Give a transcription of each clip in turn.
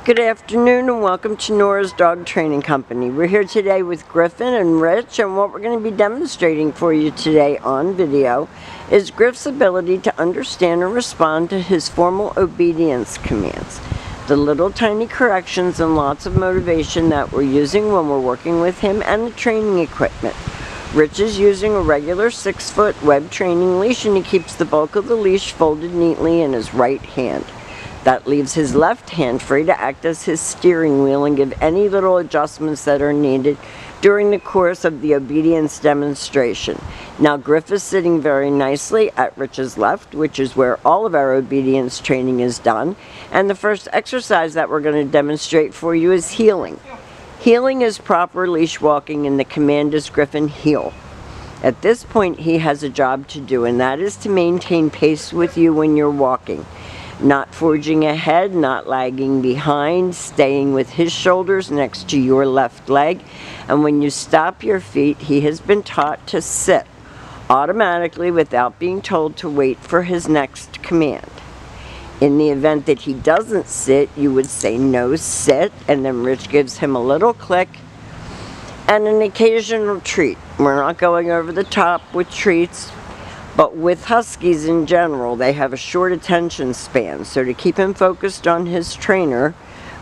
Good afternoon and welcome to Nora's Dog Training Company. We're here today with Griffin and Rich, and what we're going to be demonstrating for you today on video is Griff's ability to understand and respond to his formal obedience commands. The little tiny corrections and lots of motivation that we're using when we're working with him and the training equipment. Rich is using a regular 6-foot web training leash, and he keeps the bulk of the leash folded neatly in his right hand. That leaves his left hand free to act as his steering wheel and give any little adjustments that are needed during the course of the obedience demonstration. Now Griff is sitting very nicely at Rich's left, which is where all of our obedience training is done. And the first exercise that we're going to demonstrate for you is heeling. Heeling is proper leash walking, and the command is Griffin heel. At this point he has a job to do, and that is to maintain pace with you when you're walking. Not forging ahead, not lagging behind, staying with his shoulders next to your left leg. And when you stop your feet, he has been taught to sit automatically without being told to wait for his next command. In the event that he doesn't sit, you would say no, sit, and then Rich gives him a little click and an occasional treat. We're not going over the top with treats. But with Huskies in general, they have a short attention span. So to keep him focused on his trainer,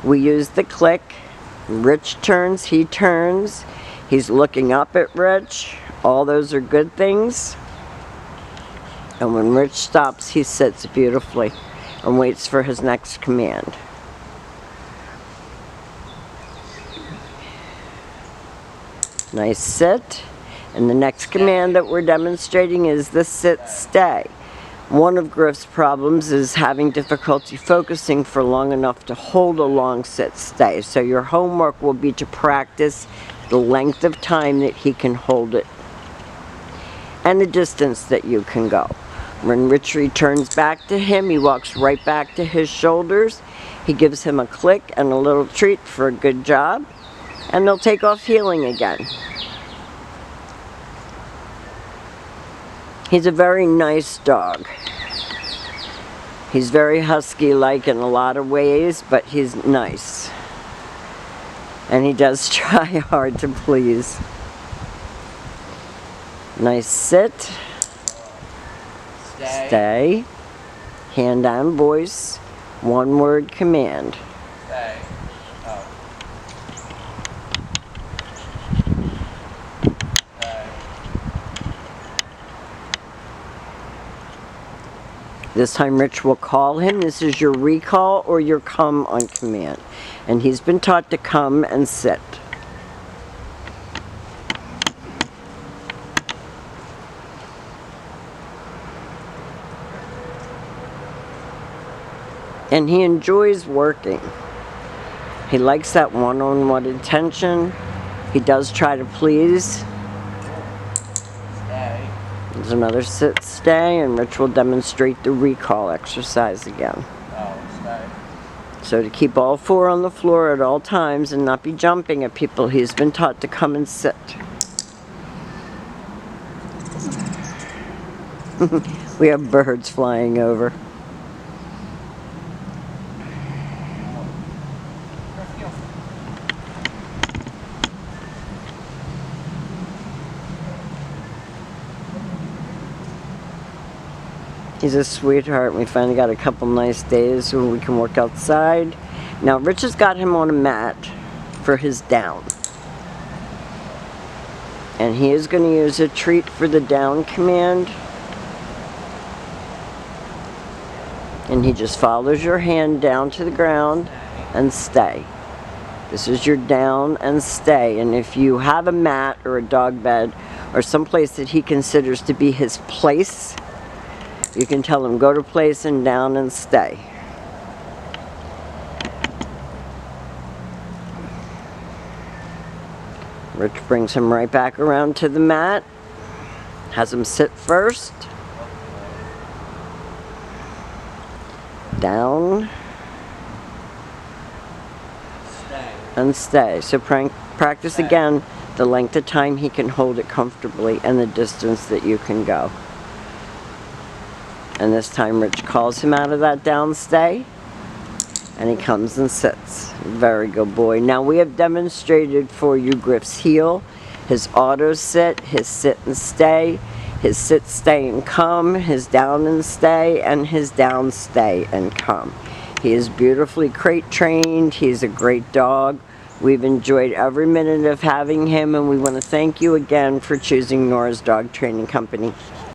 we use the click. Rich turns, he turns. He's looking up at Rich. All those are good things. And when Rich stops, he sits beautifully and waits for his next command. Nice sit. And the next command that we're demonstrating is the sit-stay. One of Griff's problems is having difficulty focusing for long enough to hold a long sit-stay. So your homework will be to practice the length of time that he can hold it and the distance that you can go. When Rich returns back to him, he walks right back to his shoulders. He gives him a click and a little treat for a good job, and they'll take off heeling again. He's a very nice dog. He's very husky-like in a lot of ways, but he's nice. And he does try hard to please. Nice sit. Stay. Hand on voice. One word command. Stay. Oh. This time Rich will call him. This is your recall or your come on command. And he's been taught to come and sit. And he enjoys working. He likes that one-on-one attention. He does try to please. There's another sit, stay, and Rich will demonstrate the recall exercise again. So to keep all four on the floor at all times and not be jumping at people, he's been taught to come and sit. We have birds flying over. He's a sweetheart. We finally got a couple nice days when we can work outside. Now Rich has got him on a mat for his down. And he is going to use a treat for the down command. And he just follows your hand down to the ground and stay. This is your down and stay. And if you have a mat or a dog bed or someplace that he considers to be his place, you can tell him go to place and down and stay. Rich brings him right back around to the mat. Has him sit first. Down. Stay. And stay. So practice again the length of time he can hold it comfortably and the distance that you can go. And this time Rich calls him out of that down stay. And he comes and sits. Very good boy. Now we have demonstrated for you Griff's heel, his auto sit, his sit and stay, his sit, stay, and come, his down and stay, and his down, stay, and come. He is beautifully crate trained. He's a great dog. We've enjoyed every minute of having him, and we want to thank you again for choosing Nora's Dog Training Company.